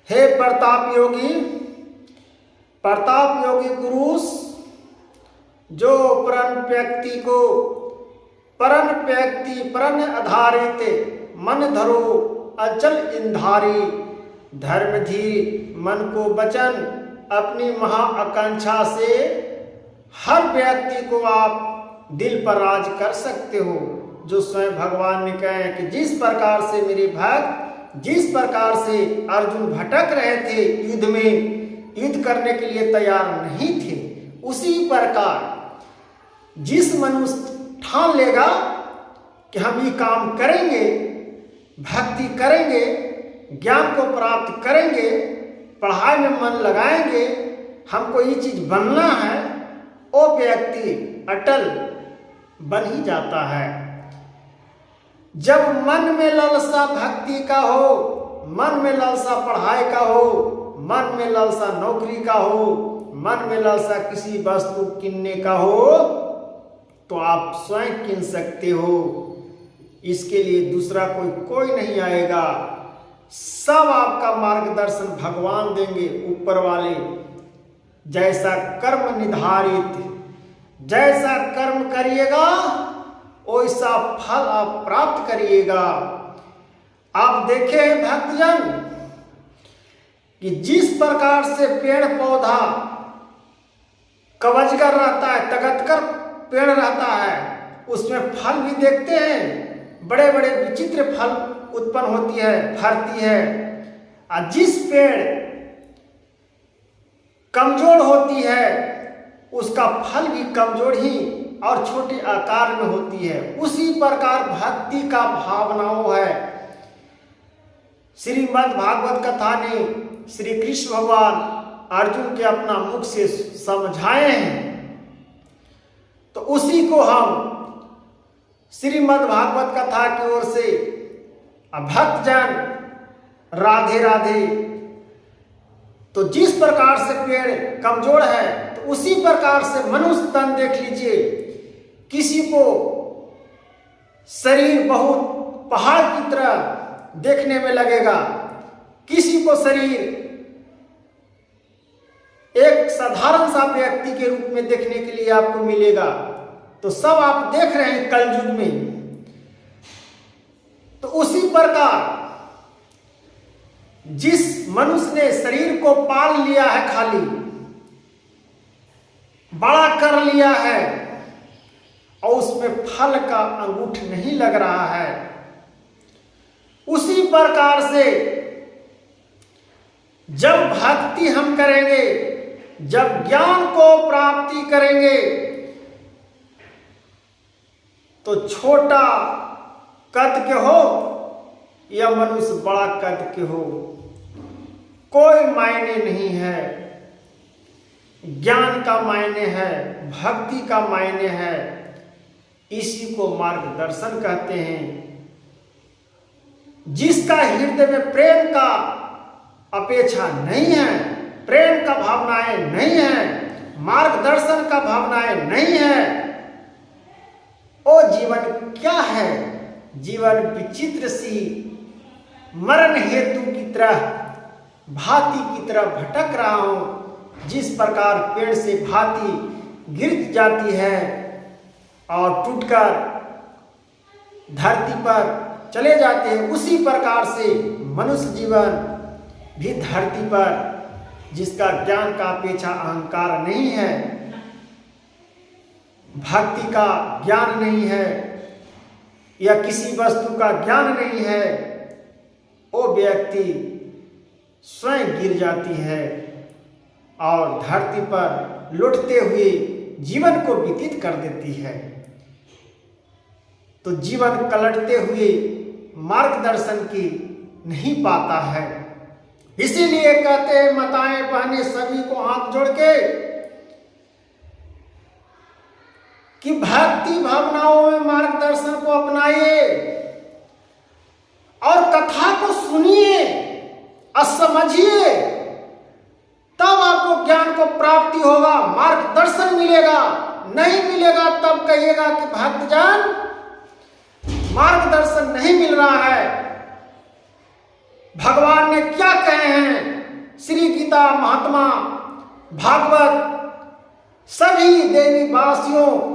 हे प्रताप योगी पुरुष, जो परन आधारित मन धरो अचल इंधारी, धर्म धीर मन को वचन अपनी महाआकांक्षा से हर व्यक्ति को आप दिल पर राज कर सकते हो। जो स्वयं भगवान ने कहे कि जिस प्रकार से मेरे भक्त, जिस प्रकार से अर्जुन भटक रहे थे युद्ध में, युद्ध करने के लिए तैयार नहीं थे, उसी प्रकार जिस मनुष्य ठान लेगा कि हम ये काम करेंगे, भक्ति करेंगे, ज्ञान को प्राप्त करेंगे, पढ़ाई में मन लगाएंगे, हमको ये चीज बनना है, वो व्यक्ति अटल बन ही जाता है। जब मन में लालसा भक्ति का हो, मन में लालसा पढ़ाई का हो, मन में लालसा नौकरी का हो, मन में लालसा किसी वस्तु किनने का हो, तो आप स्वयं किन सकते हो। इसके लिए दूसरा कोई नहीं आएगा। सब आपका मार्गदर्शन भगवान देंगे, ऊपर वाले। जैसा कर्म निर्धारित, जैसा कर्म करिएगा वैसा फल आप प्राप्त करिएगा। आप देखें भक्तजन कि जिस प्रकार से पेड़ पौधा कवचकर रहता है, तगत कर पेड़ रहता है, उसमें फल भी देखते हैं, बड़े बड़े विचित्र फल उत्पन्न होती है, फरती है। और जिस पेड़ कमजोर होती है उसका फल भी कमजोर ही और छोटे आकार में होती है। उसी प्रकार भक्ति का भावनाओं है। श्रीमद् भागवत कथा ने श्री कृष्ण भगवान अर्जुन के अपना मुख से समझाए हैं, तो उसी को हम श्रीमद् भागवत कथा की ओर से भक्तजन राधे राधे। तो जिस प्रकार से पेड़ कमजोर है, तो उसी प्रकार से मनुष्य तन देख लीजिए। किसी को शरीर बहुत पहाड़ की तरह देखने में लगेगा, किसी को शरीर एक साधारण सा व्यक्ति के रूप में देखने के लिए आपको मिलेगा। तो सब आप देख रहे हैं कलयुग में। तो उसी प्रकार जिस मनुष्य ने शरीर को पाल लिया है, खाली बड़ा कर लिया है, और उसमें फल का अंगूठ नहीं लग रहा है, उसी प्रकार से जब भक्ति हम करेंगे, जब ज्ञान को प्राप्ति करेंगे, तो छोटा कद के हो या मनुष्य बड़ा कद के हो, कोई मायने नहीं है। ज्ञान का मायने है, भक्ति का मायने है। इसी को मार्गदर्शन कहते हैं। जिसका हृदय में प्रेम का अपेक्षा नहीं है, प्रेम का भावनाएं नहीं है, मार्गदर्शन का भावनाएं नहीं है, वो जीवन क्या है? जीवन विचित्र सी मरण हेतु की तरह, भांति की तरह भटक रहा हूं। जिस प्रकार पेड़ से भांति गिर जाती है और टूटकर धरती पर चले जाते हैं, उसी प्रकार से मनुष्य जीवन भी धरती पर, जिसका ज्ञान का अपेक्षा अहंकार नहीं है, भक्ति का ज्ञान नहीं है, या किसी वस्तु का ज्ञान नहीं है, वो व्यक्ति स्वयं गिर जाती है और धरती पर लुटते हुए जीवन को व्यतीत कर देती है। तो जीवन कलटते हुए मार्गदर्शन की नहीं पाता है। इसीलिए कहते हैं माताएं बहनें सभी को हाथ जोड़ के कि भक्ति भावनाओं में मार्गदर्शन को अपनाइए और कथा को सुनिए और समझिए, तब आपको ज्ञान को प्राप्ति होगा, मार्गदर्शन मिलेगा। नहीं मिलेगा तब कहिएगा कि भक्तजन मार्गदर्शन नहीं मिल रहा है, भगवान ने क्या कहे हैं श्री गीता, महात्मा, भागवत, सभी देवी वासियों,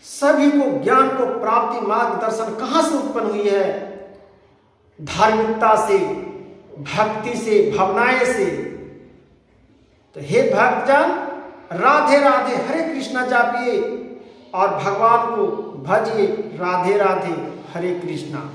सभी को ज्ञान को प्राप्ति मार्गदर्शन कहां से उत्पन्न हुई है? धार्मिकता से, भक्ति से, भावनाएं से। तो हे भक्तजन, राधे राधे हरे कृष्णा जापिए और भगवान को भजिए। राधे राधे हरे कृष्णा।